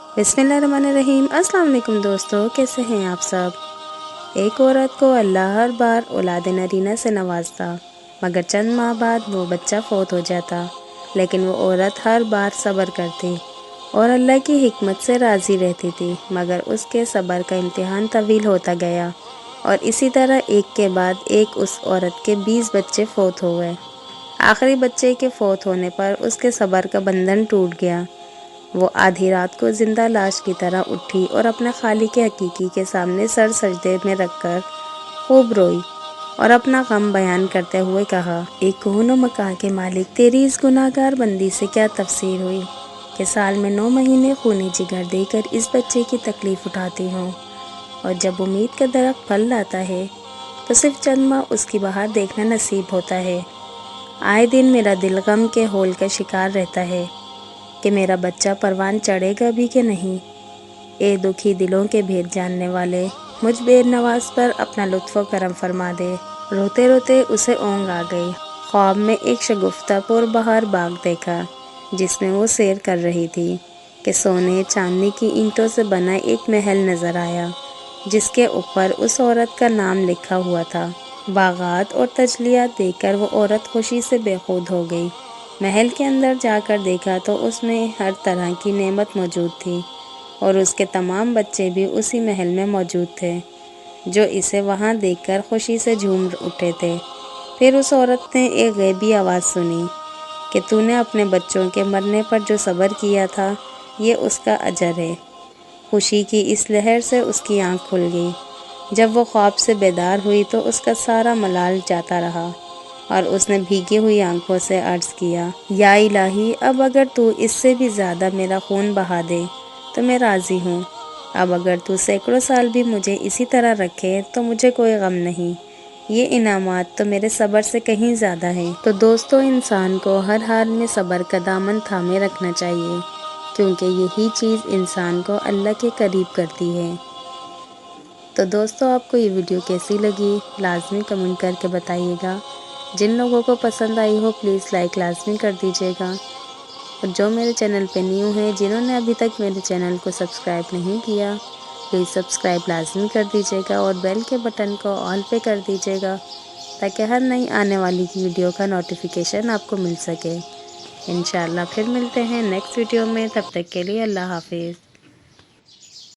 बिस्मिल्लाहिर्रहमानिर्रहीम। अस्सलाम वालेकुम दोस्तों, कैसे हैं आप सब। एक औरत को अल्लाह हर बार औलाद नरीना से नवाजता, मगर चंद माह बाद वो बच्चा फौत हो जाता। लेकिन वो औरत हर बार सब्र करती और अल्लाह की हिकमत से राज़ी रहती थी, मगर उसके सब्र का इम्तिहान तवील होता गया और इसी तरह एक के बाद एक उस औरत के 20 बच्चे फौत हो गए। आखिरी बच्चे के फौत होने पर उसके सब्र का बंधन टूट गया। वो आधी रात को जिंदा लाश की तरह उठी और अपने खालिक हकीकी के सामने सर सजदे में रखकर खूब रोई और अपना गम बयान करते हुए कहा, एक खून मकां के मालिक, तेरी इस गुनाहगार बंदी से क्या तफसीर हुई कि साल में 9 महीने खूनी जिगर देकर इस बच्चे की तकलीफ उठाती हूँ, और जब उम्मीद का दरख्त फल लाता है तो सिर्फ चंद माह उसकी बहार देखना नसीब होता है। आए दिन मेरा दिल गम के होल का शिकार रहता है कि मेरा बच्चा परवान चढ़ेगा भी कि नहीं। ए दुखी दिलों के भेद जानने वाले, मुझ बेनवाज पर अपना लुत्फ़ व करम फरमा दे। रोते रोते उसे ऊँघ आ गई। ख्वाब में एक शगुफ्ता पुरबहार बाग देखा जिसमें वो सैर कर रही थी कि सोने चांदी की ईंटों से बना एक महल नज़र आया जिसके ऊपर उस औरत का नाम लिखा हुआ था। बागात और तजलियात देखकर वो औरत खुशी से बेखुद हो गई। महल के अंदर जाकर देखा तो उसमें हर तरह की नेमत मौजूद थी और उसके तमाम बच्चे भी उसी महल में मौजूद थे जो इसे वहां देखकर खुशी से झूम उठे थे। फिर उस औरत ने एक गैबी आवाज़ सुनी कि तूने अपने बच्चों के मरने पर जो सब्र किया था, ये उसका अजर है। खुशी की इस लहर से उसकी आंख खुल गई। जब वो ख्वाब से बेदार हुई तो उसका सारा मलाल जाता रहा और उसने भीगी हुई आंखों से अर्ज़ किया, या इलाही, अब अगर तू इससे भी ज़्यादा मेरा खून बहा दे तो मैं राज़ी हूँ। अब अगर तू सैकड़ों साल भी मुझे इसी तरह रखे तो मुझे कोई गम नहीं। ये इनामात तो मेरे सब्र से कहीं ज़्यादा है। तो दोस्तों, इंसान को हर हाल में सब्र का दामन थामे रखना चाहिए, क्योंकि यही चीज़ इंसान को अल्लाह के करीब करती है। तो दोस्तों, आपको ये वीडियो कैसी लगी लाजमी कमेंट करके बताइएगा। जिन लोगों को पसंद आई हो प्लीज़ लाइक लाजमी कर दीजिएगा, और जो मेरे चैनल पे न्यू हैं, जिन्होंने अभी तक मेरे चैनल को सब्सक्राइब नहीं किया, प्लीज़ सब्सक्राइब लाजमी कर दीजिएगा और बेल के बटन को ऑल पे कर दीजिएगा ताकि हर नई आने वाली वीडियो का नोटिफिकेशन आपको मिल सके। इंशाल्लाह फिर मिलते हैं नेक्स्ट वीडियो में, तब तक के लिए अल्लाह हाफिज़।